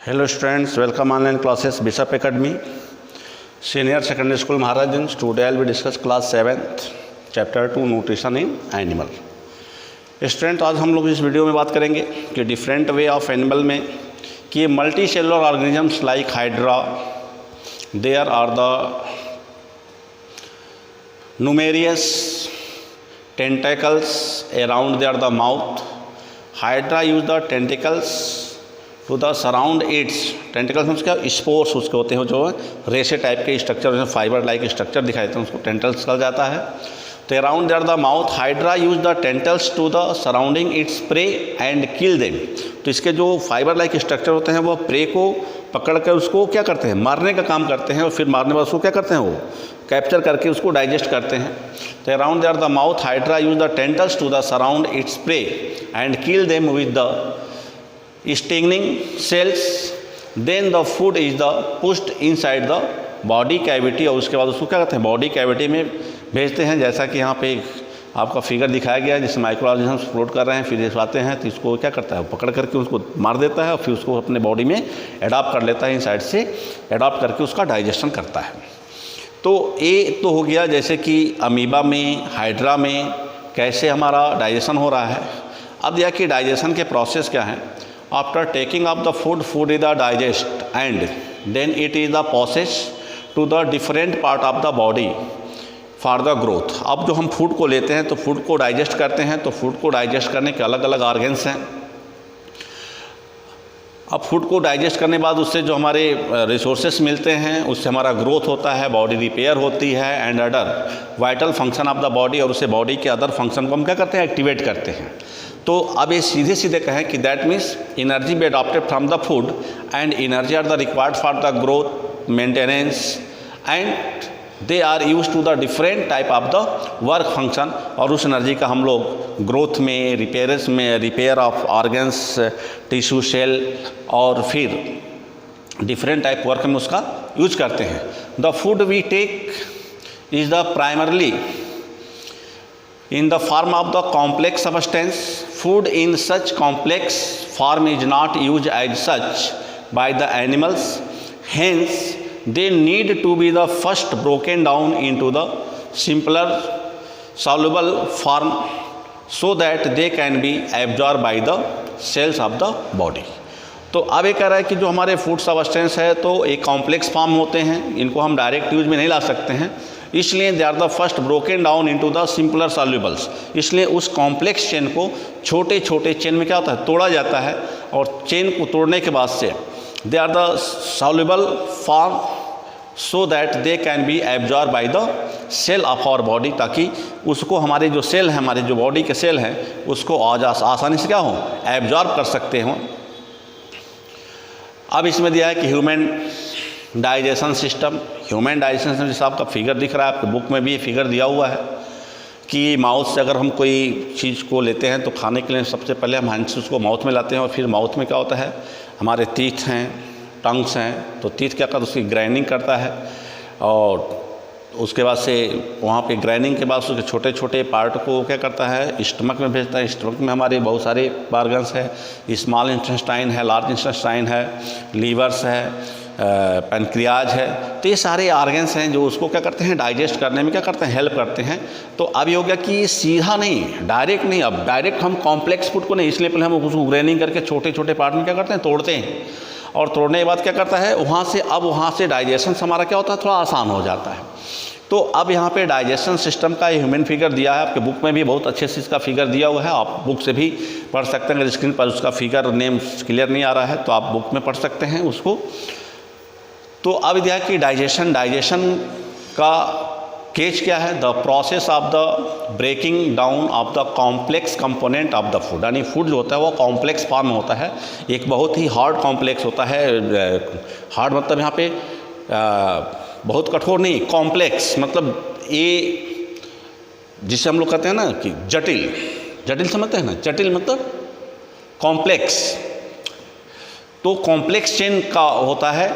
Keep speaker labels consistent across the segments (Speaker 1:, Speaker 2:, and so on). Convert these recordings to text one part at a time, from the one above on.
Speaker 1: Hello students, welcome online classes Bishop Academy, Senior Secondary School Maharajan. Today I will discuss class 7th, chapter 2 Nutrition in Animal. Student आज हम लोग इस video में बात करेंगे कि डिफरेंट वे ऑफ एनिमल में कि multi cellular organisms like hydra there are the numerous tentacles around their the mouth. Hydra use the tentacles to the surround its tentacles में क्या स्पोर्स उसके होते हैं जो रेशे टाइप के स्ट्रक्चर फाइबर लाइक स्ट्रक्चर दिखाई देते हैं उसको टेंटल्स कहा जाता है. तो around there the mouth hydra use the tentacles to the surrounding its prey and kill them. तो इसके जो फाइबर लाइक स्ट्रक्चर होते हैं वो प्रे को पकड़ कर उसको क्या करते हैं, मारने का काम करते हैं और फिर मारने के बाद उसको क्या करते हैं, वो कैप्चर करके उसको डाइजेस्ट करते हैं. तो around there the mouth hydra use the tentacles to the surround its prey and kill them with the stinging cells. Then the food is the pushed inside the body cavity और उसके बाद उसको क्या करते हैं, बॉडी कैविटी में भेजते हैं. जैसा कि यहाँ पे आपका फिगर दिखाया गया है जिसमें माइक्रो ऑर्गेनिजम्स फ्लोट कर रहे हैं, फिर आते हैं तो इसको क्या करता है, पकड़ करके उसको मार देता है और फिर उसको अपने बॉडी में एडॉप्ट कर लेता है, इन साइड से एडॉप्ट करके उसका डाइजेशन करता है. तो ये तो हो गया जैसे कि अमीबा में, हाइड्रा में कैसे हमारा डाइजेशन हो रहा है. अब यह कि डाइजेशन के प्रोसेस क्या हैं. After taking up the food is the digest and then it is the process to the different part of the body for the growth. अब जो हम फूड को लेते हैं तो फूड को डाइजेस्ट करते हैं, तो फूड को डाइजेस्ट करने के अलग अलग ऑर्गन्स हैं. अब फूड को डाइजेस्ट करने के बाद उससे जो हमारे रिसोर्सेस मिलते हैं उससे हमारा ग्रोथ होता है, बॉडी रिपेयर होती है and other vital function of the body, और उससे बॉडी के अदर फंक्शन को हम क्या करते हैं, एक्टिवेट करते हैं. तो अब ये सीधे सीधे कहें कि that means energy be adopted from the food and energy are the required for the growth maintenance and they are use to the different type of the work function. और उस एनर्जी का हम लोग ग्रोथ में, repair of organs, tissue cell और फिर different type work में उसका यूज करते हैं. The food we take is the primarily in the form of the complex substance. Food in such complex form is not used as such by the animals, hence they need to be the first broken down into the simpler soluble form so that they can be absorbed by the cells of the body. तो अब ये कह रहा है कि जो हमारे food substance है तो एक कॉम्प्लेक्स फॉर्म होते हैं, इनको हम डायरेक्ट यूज में नहीं ला सकते हैं, इसलिए they are the first broken down into the simpler solubles. इसलिए उस कॉम्प्लेक्स चेन को छोटे छोटे चेन में क्या होता है, तोड़ा जाता है, और चेन को तोड़ने के बाद से they are the soluble form so that they can be absorb by the cell of our body, ताकि उसको हमारे जो सेल हैं, हमारे जो बॉडी के सेल हैं, उसको आसानी से क्या हो, एब्जॉर्ब कर सकते हों. अब इसमें दिया है कि human digestion system. Human digestion system जैसा आपका फिगर दिख रहा है, आपके बुक में भी ये फिगर दिया हुआ है कि माउथ से अगर हम कोई चीज़ को लेते हैं तो खाने के लिए सबसे पहले हम हैंड से उसको माउथ में लाते हैं, और फिर माउथ में क्या होता है, हमारे टीथ हैं, टंग्स हैं. तो टीथ क्या करता है, उसकी ग्राइंडिंग करता है, और उसके बाद से वहाँ पे ग्राइंडिंग के बाद उसके छोटे छोटे पार्ट को क्या करता है, स्टमक में भेजता है. स्टमक में हमारे बहुत सारे ऑर्गन्स है, स्मॉल इंटेस्टाइन है, लार्ज इंटेस्टाइन है, लीवर्स है, पैनक्रियाज है. तो ये सारे ऑर्गन्स हैं जो उसको क्या करते हैं, डाइजेस्ट करने में क्या करते हैं, हेल्प करते हैं. तो अब ये हो गया कि सीधा नहीं, डायरेक्ट नहीं. अब डायरेक्ट हम कॉम्प्लेक्स फूड को नहीं, इसलिए पहले हम उसको ग्राइंडिंग करके छोटे छोटे पार्ट में क्या करते हैं, तोड़ते हैं, और तोड़ने के बाद क्या करता है, वहाँ से डाइजेशन हमारा क्या होता है, थोड़ा आसान हो जाता है. तो अब यहाँ पे डाइजेशन सिस्टम का ये ह्यूमन फिगर दिया है, आपके बुक में भी बहुत अच्छे से इसका फिगर दिया हुआ है, आप बुक से भी पढ़ सकते हैं. अगर स्क्रीन पर उसका फिगर नेम क्लियर नहीं आ रहा है तो आप बुक में पढ़ सकते हैं उसको. तो अब दिया कि डाइजेशन का केज क्या है, the process of the breaking down of the complex component of the food. यानी फूड जो होता है वो कॉम्प्लेक्स फॉर्म होता है, एक बहुत ही हार्ड कॉम्प्लेक्स होता है. हार्ड मतलब यहाँ पे बहुत कठोर नहीं, कॉम्प्लेक्स मतलब ये जिसे हम लोग कहते हैं ना कि जटिल समझते हैं ना, जटिल मतलब कॉम्प्लेक्स. तो कॉम्प्लेक्स चेन का होता है,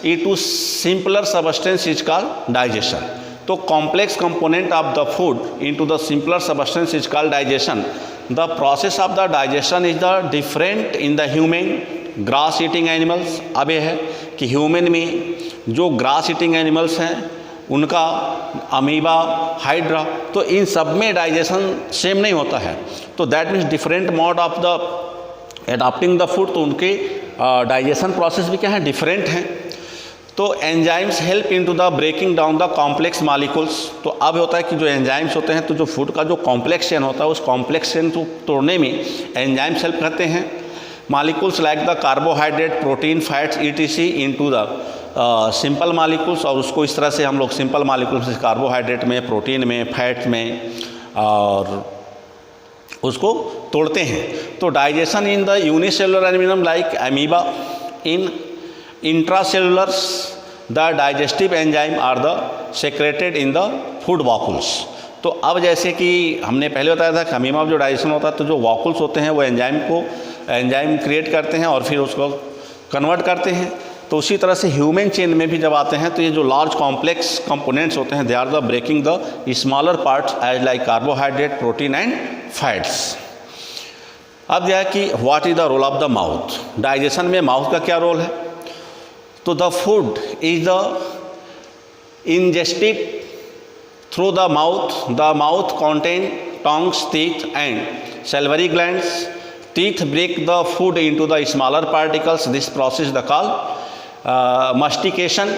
Speaker 1: into simpler substance is called digestion. तो complex component of the food into the simpler substance is called digestion. The process of the digestion is the different in the human grass eating animals. अब ये है कि human में जो grass eating animals हैं उनका amoeba, hydra, तो इन सब में डाइजेशन सेम नहीं होता है। तो that means different mode of the adapting the food, तो उनके डाइजेशन प्रोसेस भी क्या है, डिफरेंट हैं। तो enzymes help into the breaking down the complex molecules. तो अब होता है कि जो एंजाइम्स होते हैं, तो जो फूड का जो कॉम्प्लेक्स चेन होता है उस कॉम्प्लेक्स चेन को तोड़ने में एंजाइम्स हेल्प करते हैं। Molecules like the carbohydrate, protein, fats etc into the simple molecules, और उसको इस तरह से हम लोग सिंपल मॉलिक्यूल्स कार्बोहाइड्रेट में, प्रोटीन में, फैट्स में और उसको तोड़ते हैं। तो digestion in the unicellular animal like amoeba, in intracellulars the digestive enzyme are the secreted in the food vacuoles. तो अब जैसे कि हमने पहले बताया था कि अमीबा में जो डाइजेशन होता है, तो जो वॉकुल्स होते हैं वो एंजाइम क्रिएट करते हैं और फिर उसको कन्वर्ट करते हैं। तो उसी तरह से ह्यूमन चेन में भी जब आते हैं तो ये जो लार्ज कॉम्प्लेक्स कंपोनेंट्स होते हैं, they are the breaking the smaller parts as like carbohydrate, protein and fats. अब यह है कि what is the role of the mouth. Digestion में माउथ का क्या रोल है? तो the food is the ingestive through the mouth contain tongues, teeth and salivary glands. Teeth break the food into the smaller particles, this process the call mastication.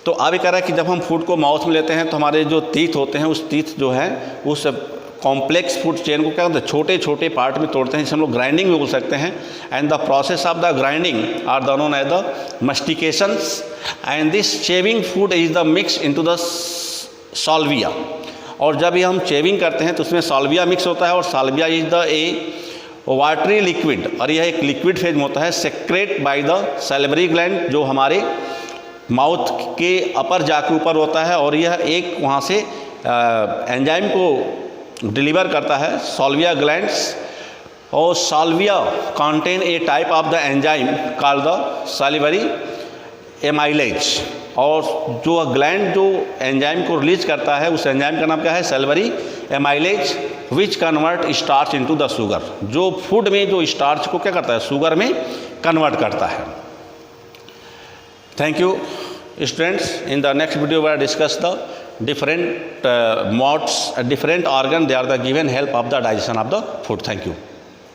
Speaker 1: तो अब ये कह रहा है कि जब हम फूड को माउथ में लेते हैं तो हमारे जो टीथ होते हैं, उस टीथ जो है उस कॉम्प्लेक्स फूड चेन को क्या कहते हैं, छोटे छोटे पार्ट में तोड़ते हैं, जिसे हम लोग ग्राइंडिंग भी बोल सकते हैं। And the process of the grinding are the known as the mastications. And this chewing food is the mix into the saliva. और जब ये हम चेविंग करते हैं तो उसमें साल्विया मिक्स होता है, और saliva is the a watery liquid, और यह एक लिक्विड फेज में होता है, secrete by the salivary gland, जो हमारे माउथ के अपर जाके ऊपर होता है, और यह एक वहाँ से एंजाइम को डिलीवर करता है, साल्विया ग्लैंड्स। और Salvia contain a type of the enzyme called the salivary amylase. और जो ग्लैंड जो एंजाइम को रिलीज करता है, उस एंजाइम का नाम क्या है, salivary amylase, which convert starch into the sugar. जो फूड में जो स्टार्च को क्या करता है, शुगर में कन्वर्ट करता है। Thank you students. In the next video we discuss the different modes, different organ, they are the given help of the digestion of the food. Thank you.